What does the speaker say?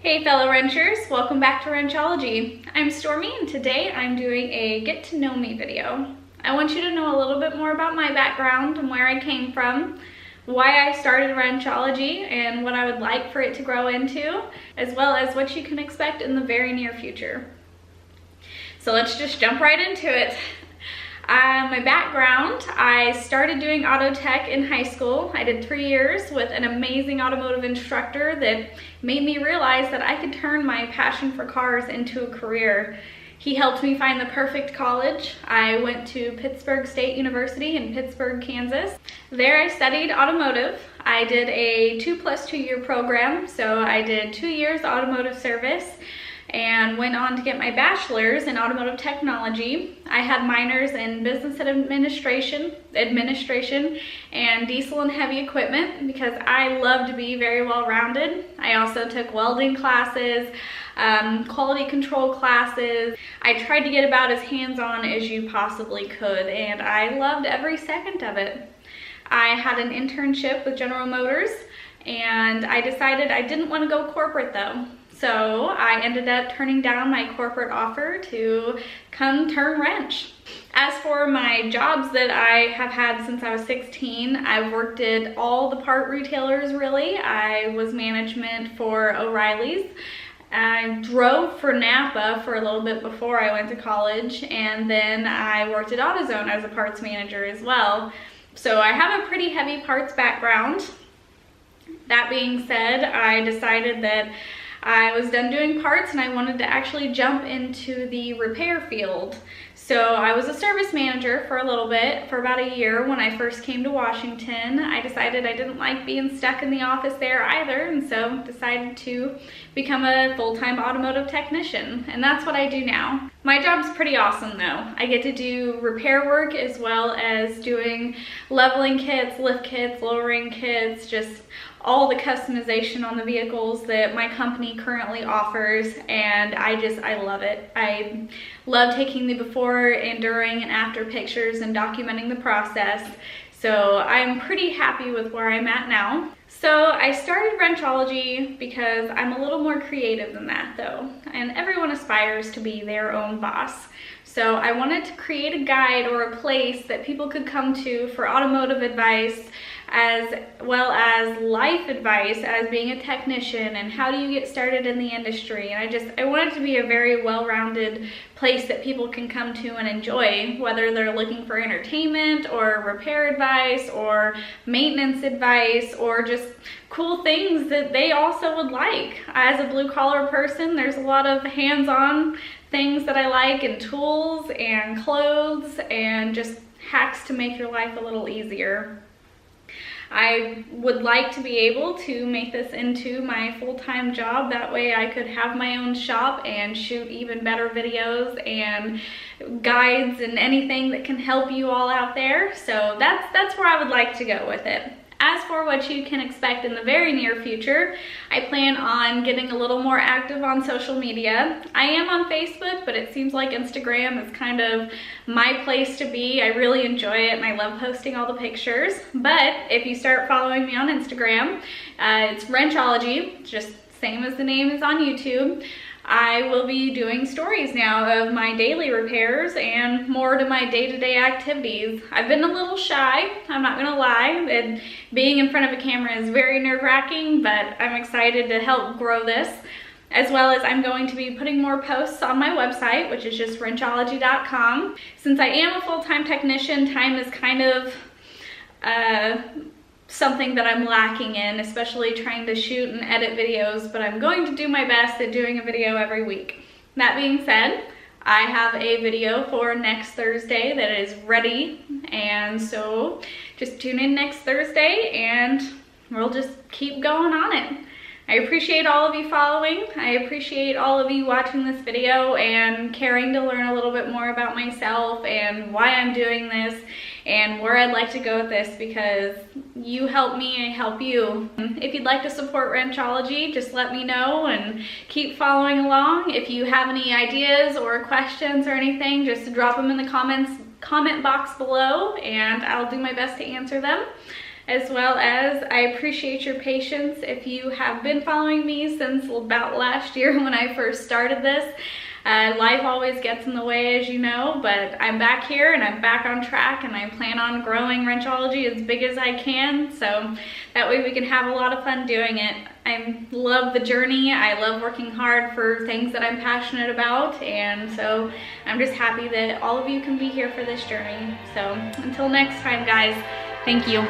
Hey fellow wrenchers, welcome back to Wrenchology. I'm Stormy and today I'm doing a get to know me video. I want you to know a little bit more about my background and where I came from, why I started Wrenchology and what I would like for it to grow into, as well as what you can expect in the very near future. So let's just jump right into it. My background, I started doing auto tech in high school. I did 3 years with an amazing automotive instructor that made me realize that I could turn my passion for cars into a career. He helped me find the perfect college. I went to Pittsburgh State University in Pittsburgh, Kansas. There I studied automotive. I did a 2+2 year program, so I did 2 years automotive service and went on to get my bachelor's in automotive technology. I had minors in business administration and diesel and heavy equipment because I love to be very well-rounded. I also took welding classes, quality control classes. I tried to get about as hands-on as you possibly could, and I loved every second of it. I had an internship with General Motors, and I decided I didn't want to go corporate though. So I ended up turning down my corporate offer to come turn wrench. As for my jobs that I have had since I was 16, I've worked at all the part retailers really. I was management for O'Reilly's. I drove for Napa for a little bit before I went to college, and then I worked at AutoZone as a parts manager as well. So I have a pretty heavy parts background. That being said, I decided that I was done doing parts and I wanted to actually jump into the repair field. So I was a service manager for a little bit, for about a year when I first came to Washington. I decided I didn't like being stuck in the office there either, and so decided to become a full-time automotive technician, and that's what I do now. My job's pretty awesome though. I get to do repair work as well as doing leveling kits, lift kits, lowering kits, just all the customization on the vehicles that my company currently offers, and I love it. I love taking the before and during and after pictures and documenting the process. So I'm pretty happy with where I'm at now. So I started Wrenchology because I'm a little more creative than that though, and everyone aspires to be their own boss. So I wanted to create a guide or a place that people could come to for automotive advice, as well as life advice as being a technician and how do you get started in the industry. And I want it to be a very well-rounded place that people can come to and enjoy, whether they're looking for entertainment or repair advice or maintenance advice or just cool things that they also would like. As a blue-collar person, there's a lot of hands-on things that I like, and tools and clothes and just hacks to make your life a little easier. I would like to be able to make this into my full-time job. That way I could have my own shop and shoot even better videos and guides and anything that can help you all out there. So that's where I would like to go with it. As for what you can expect in the very near future, I plan on getting a little more active on social media. I am on Facebook, but it seems like Instagram is kind of my place to be. I really enjoy it and I love posting all the pictures. But if you start following me on Instagram, it's Wrenchology, just same as the name is on YouTube. I will be doing stories now of my daily repairs and more to my day-to-day activities. I've been a little shy, I'm not gonna lie, and being in front of a camera is very nerve-wracking, but I'm excited to help grow this. As well as I'm going to be putting more posts on my website, which is just wrenchology.com. Since I am a full-time technician, time is kind of something that I'm lacking in, especially trying to shoot and edit videos, but I'm going to do my best at doing a video every week. That being said, I have a video for next Thursday that is ready, and so just tune in next Thursday and we'll just keep going on it. I appreciate all of you following. I appreciate all of you watching this video and caring to learn a little bit more about myself and why I'm doing this and where I'd like to go with this, because you help me, I help you. If you'd like to support Wrenchology, just let me know and keep following along. If you have any ideas or questions or anything, just drop them in the comment box below and I'll do my best to answer them. as well as I appreciate your patience if you have been following me since about last year when I first started this. Life always gets in the way, as you know, but I'm back here and I'm back on track, and I plan on growing Wrenchology as big as I can, so that way we can have a lot of fun doing it. I love the journey. I love working hard for things that I'm passionate about, and so I'm just happy that all of you can be here for this journey. So until next time, guys, thank you.